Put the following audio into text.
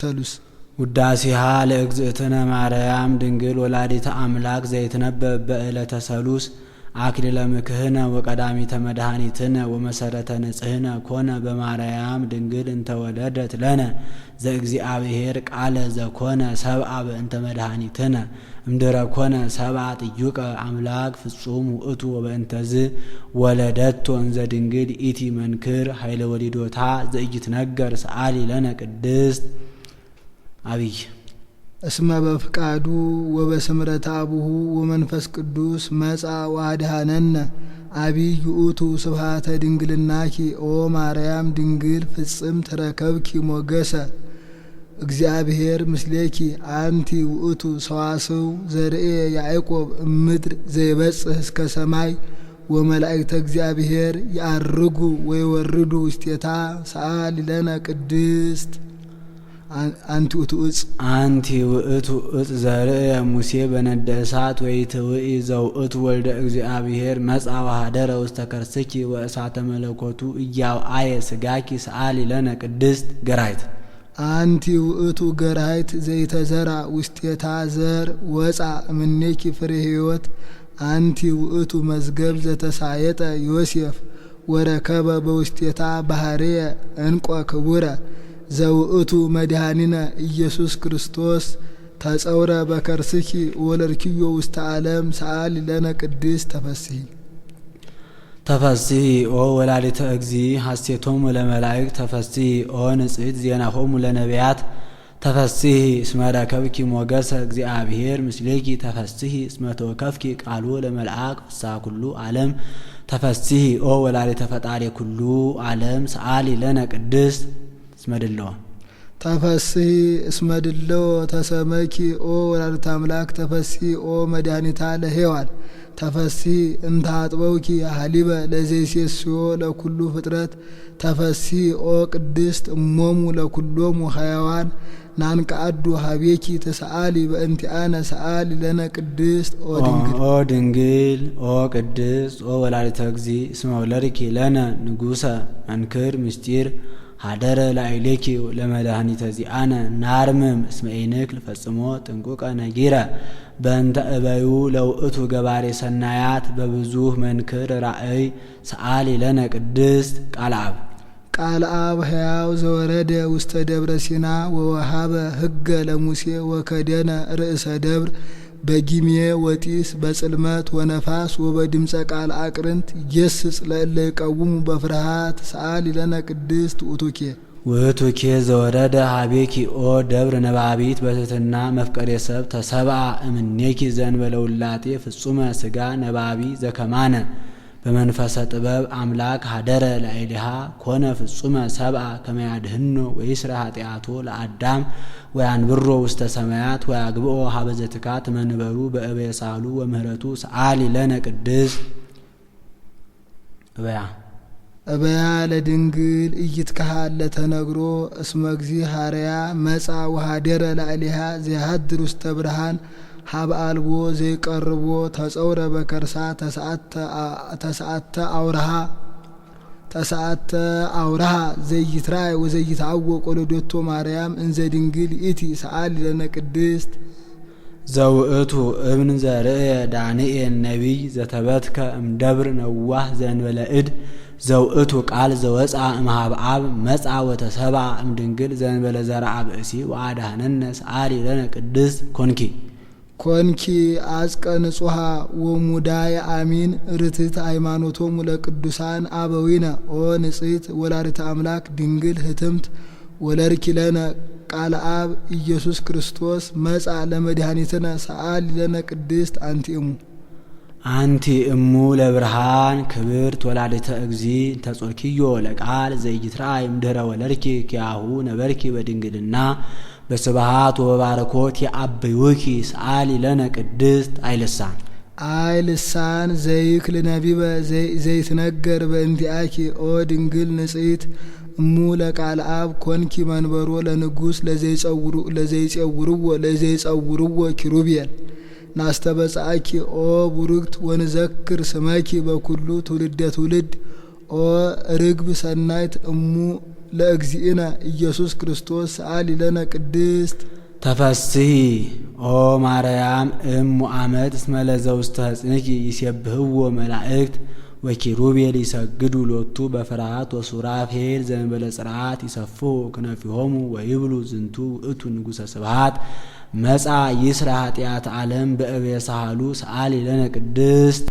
ተሉስ ውዳሴሃ ለእግዝእትነ ማርያም ድንግል ወላዲተ አምላክ ዘይትነበብ በዕለተ ሰሉስ አክሊለ ምክህነ ወቀዳሚተ መድኃኒትነ ወመሰረተ ንጽህነ ኮነ በማርያም ድንግል እንተወለደት ለነ ዘእግዚአብሔር ቃለ ዘኮነ ሰብአ በእንተ መድኃኒትነ እምድረ ኮነ ሰብአ ጥዩቀ አምላክ ፍጹም ውእቱ ወበእንተዝ ወለደቶ እንዘ ድንግል ኢቲ መንክር ኃይለ ወሊዶታ ዘኢይትነገር ሰአሊ ለነ ቅድስት አብይ እስመ በፍቃዱ ወበስምረተ አቡሁ ወመንፈስ ቅዱስ መጻ ወአድኀነነ አብይ ውእቱ ስብሐተ ድንግልናኪ ኦ ማርያም ድንግል ፍጽም ተረከብኪ ሞገሰ እግዚአብሔር ምስሌኪ አንቲ ውእቱ ሰዋስው ዘርኤ ያዕቆብ እምድር ዘይበጽሕ እስከ ሰማይ ወመላእክተ እግዚአብሔር ያርጉ ወይወርዱ ውስቴታ ሰአሊ ለነ ቅድስት አንቲ ውእቱ ዕፅ ዘርእየ ሙሴ በነደ እሳት ወይትውኢ ዘውእቱ ወልደ እግዚአብሔር መጻ ወኀደረ ውስተ ከርስኪ ወእሳተ መለኮቱ እያውአየ ስጋኪ ሰአሊ ለነ ቅድስት ገራይት አንቲ ውእቱ ገራይት ዘይተዘራ ውስቴታ ዘር ወፃ እምኔኪ ፍሬ ሕይወት አንቲ ውእቱ መዝገብ ዘተሳየጠ ዮሴፍ ወረከበ በውስቴታ ባህርየ እንቆ ክቡረ ዘውእቱ መድኃኒነ ኢየሱስ ክርስቶስ ተጸውረ በከርስኪ ወለርኪዮ ውስተ ዓለም ሰአሊ ለነ ቅድስት ተፈስሒ ኦ ወላዲተ እግዚ ሐሴቶሙ ለመላእክት ተፈስሒ ኦ ንጽሕት ዜናሆሙ ለነቢያት ተፈስሒ እስመ ረከብኪ ሞገሰ እግዚአብሔር ምስሌኪ ተፈስሒ እስመ ተወከፍኪ ቃሉ ለመልአክ ፍስሐ ኩሉ ዓለም ተፈስሒ ኦ ወላዲተ ፈጣሪ ኩሉ ዓለም ሰአሊ ለነ ቅድስት እስመድሎ ተፈስሒ እስመድሎ ተሰመኪ ኦ ወላዲተ አምላክ ተፈስሒ ኦ መድኃኒታ ለሔዋን ተፈስሒ እንተ አጥበውኪ ሀሊበ ለዘይሴስዮ ለኩሉ ፍጥረት ተፈስሒ ኦ ቅድስት እሞሙ ለኩሎሙ ሕያዋን ናንቀአዱ ሀቤኪ ተሰአሊ በእንቲአነ ሰአሊ ለነ ቅድስት ኦ ድንግል ኦ ቅድስት ኦ ወላዲተ እግዚ እስመ ወለድኪ ለነ ንጉሰ መንክር ምስጢር ሀደረ ላዕሌኪ ለመድኃኒተ ዚአነ ናርምም እስመ ኢንክል ፈጽሞ ጥንቁቀ ነጊረ በእንተ እበዩ ለውእቱ ገባሬ ሰናያት በብዙህ መንክር ራእይ ሰአሊ ለነ ቅድስት ቃል አብ ሕያው ዘወረደ ውስተ ደብረ ሲና ወወሃበ ሕገ ለሙሴ ወከደነ ርእሰ ደብር በጊሜ ወጢስ በጽልመት ወነፋስ ወበድምፀ ቃል አቅርንት ይገስጽ ለእለ ይቀውሙ በፍርሃት ሰአሊ ለነ ቅድስት ውእቱኬ ዘወረደ ሀቤኪ ኦ ደብር ነባቢት በትሕትና መፍቀሬ ሰብ ተሰብአ እምኔኪ ዘእንበለ ውላጤ ፍጹመ ሥጋ ነባቢ ዘከማነ በመንፈሰ ጥበብ አምላክ ሀደረ ላዕሌሃ ኮነ ፍጹመ ሰብአ ከመ ያድኅኖ ወይስረ ኃጢአቶ ለአዳም ወያንብሮ ውስተ ሰማያት ወያግብኦ ሀበ ዘትካት መንበሩ በእበየ ሳህሉ ወምህረቱ ሰአሊ ለነ ቅድስት እበያ ለድንግል ኢይትከሃል ለተነግሮ እስመ እግዚአብሔር መጻ ወኀደረ ላዕሌሃ ዘይሃድር ውስተ ብርሃን ሀብ አልቦ ዘይቀርቦ ተጸውረ በከርሳ ተሰአተ አውራሃ ዘይትራይ ወዘይታወቅ ወለዶቶ ማርያም እንዘ ድንግል ኢቲ ሰአሊ ለነ ቅድስት ዘውእቱ እብን ዘርእየ ዳንኤል ነቢይ ዘተበትከ እምደብር ነዋህ ዘእንበለ እድ ዘውእቱ ቃል ዘወፃ እምኀበ አብ መጻ ወተሰብአ እምድንግል ዘእንበለ ዘርአ ብእሲ ወአድኀነነ ሰአሊ ለነ ቅድስት ኮንኪ አጽቀ ንጹሃ ወሙዳየ አሚን ርትዕት ሃይማኖቶሙ ለቅዱሳን አበዊነ ኦ ንጽሕት ወላዲተ አምላክ ድንግል ህትምት ወለርኪ ለነ ቃል አብ ኢየሱስ ክርስቶስ መጻ ለመድኃኒትነ ሰአሊ ለነ ቅድስት አንቲ እሙ ለብርሃን ክብርት ወላዲተ እግዚ ተጾርኪዮ ለቃል ዘይትራይ እምድኅረ ወለድኪ ኪያሁ ነበርኪ በድንግልና በስብሐት ወበባረኮት የአበዩኪ ሰአሊ ለነ ቅድስት አይልሳን ዘይክል ነቢበ ዘይትነገር በእንቲአኪ ኦ ድንግል ንጽሕት እሙ ለቃል አብ ኮንኪ መንበሮ ለንጉሥ ለዘይጸውርዎ ኪሩቤል ናስተበጻእኪ ኦ ቡርክት ወንዘክር ስመኪ በኩሉ ትውልደ ትውልድ ኦ ርግብ ሰናይት እሙ ለእግዚእነ ኢየሱስ ክርስቶስ ሰአሊ ለነ ቅድስት ተፈስሒ ኦ ማርያም እም ሙአመድ እስመ ለዘውስተ ሕፅንኪ ይሴብህዎ መላእክት ወኪሩቤል ይሰግዱ ሎቱ በፍርሃት ወሱራፌል ዘእንበለ ጽርዓት ይሰፍሑ ክነፊሆሙ ወይብሉ ዝንቱ ውእቱ ንጉሠ ስብሐት መጻ ይስራ ኃጢአት ዓለም በእብየ ሳህሉ ሰአሊ ለነ ቅድስት